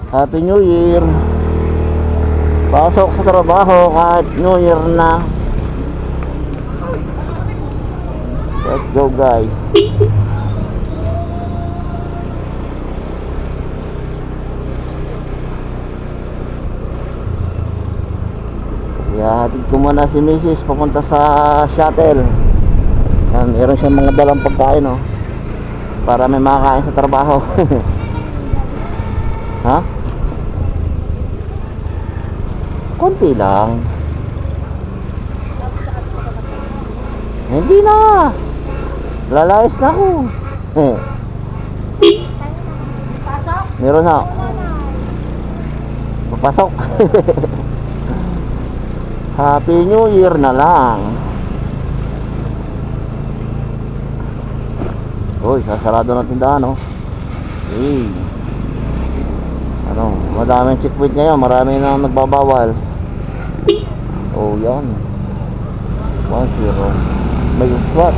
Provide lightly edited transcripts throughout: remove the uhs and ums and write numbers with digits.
Happy New Year. Pasok sa trabaho kahit New Year na. Let's go guys. Hatid ko muna si Mrs. papunta sa shuttle. Yan, meron siyang mga dalang pagkain, oh, para may makakain sa trabaho. Ha? Konti lang. Hindi na. Lalayas na ako. Meron na. Papasok. Happy New Year na lang. Uy, sasarado ng tindahan, oh. Hey. Ano, madaming checkpoint ngayon, marami na nagbabawal. Oh, yan. 1-0. May SWAT.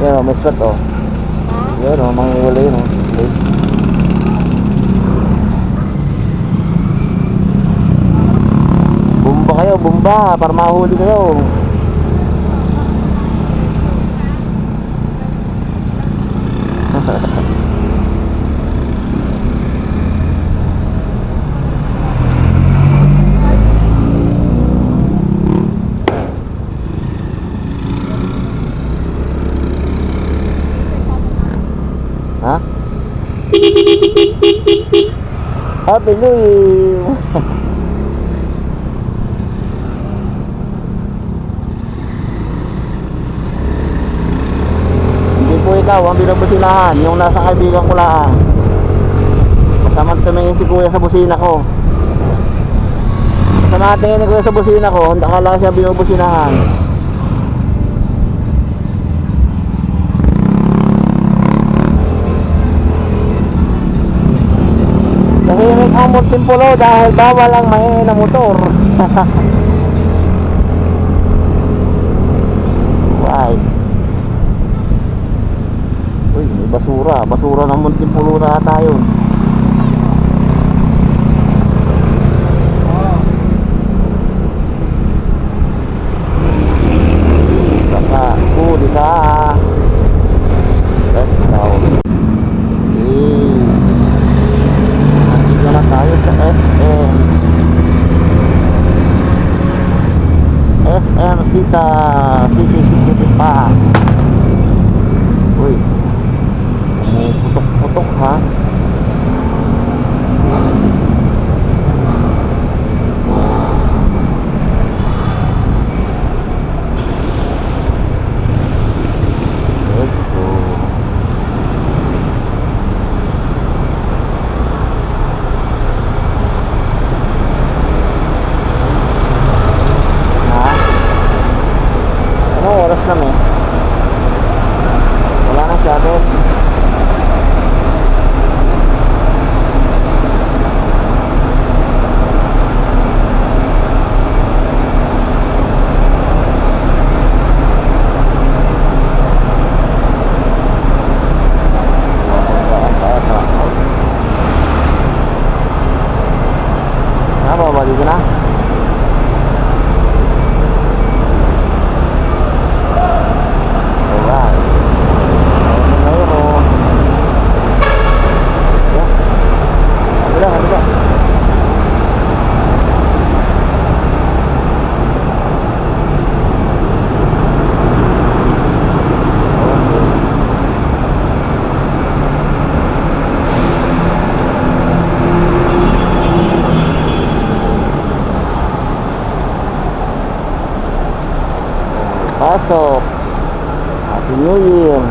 Yan, oh, may SWAT, oh. Yan, oh, mga wala yun, oh. Okay. Bumba kayo, bumba, para mahuli kayo. Ha? Happy New Year. Hindi po ikaw ang binubusinahan, yung nasa kaibigan ko lang. Kasama tumingin si kuya sa busina ko. Kasama tingin ni kuya sa busina ko, hindi akala siya binubusinahan. Tahimik ang Muntinpulo dahil bawal ang maingay na motor. Right. Uy, may basura. Basura ng Muntinpulo na tayo. Saka, huli ka. Let's go. Na tayo sa SM Sita City Security pa. Uy, putok-putok ha. Let's go. Oras na eh. Wala na shuttle. Bababa dito na. Pasok. Happy New Year.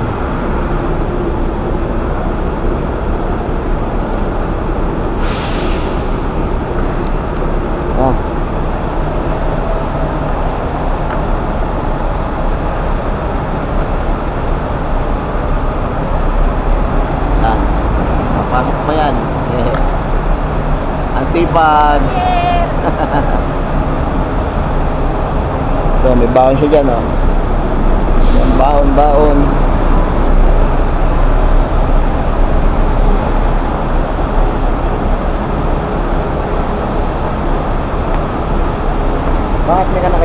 Oh. Yan. Papasok pa yan. Ang sipag. So, may baon siya dyan, oh. Baon.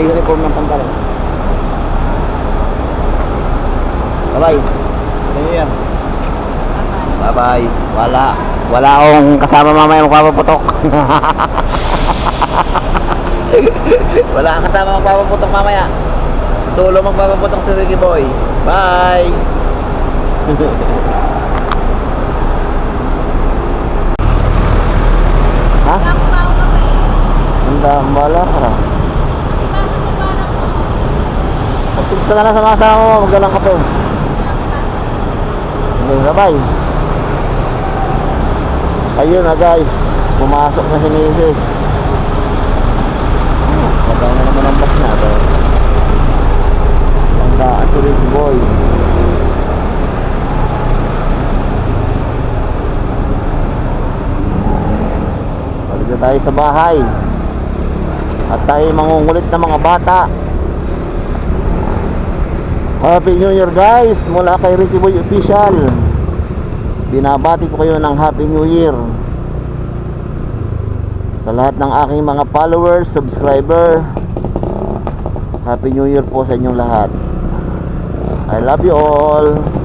naka-uniform ng pantalon. Bye-bye. Ano yan? Bye-bye. Wala akong kasama mamaya magpapaputok. Wala akong kasama magpapaputok mamaya. Solo magpapaputok si Ricky Boy. Bye! Ha? Ang bala ka. Pagtigs ka na lang sa mga kasama mo, magdalang kape. Okay, bye-bye. Ayun na guys, pumasok na si Mrs. Magkano na naman ang bus na ito. Tandaan si Ricky Boy. Balik na tayo sa bahay. At tayo mangungulit na mga bata. Happy New Year guys, mula kay Ricky Boy Official. Binabati ko kayo ng Happy New Year sa lahat ng aking mga followers, subscriber. Happy New Year po sa inyong lahat. I love you all.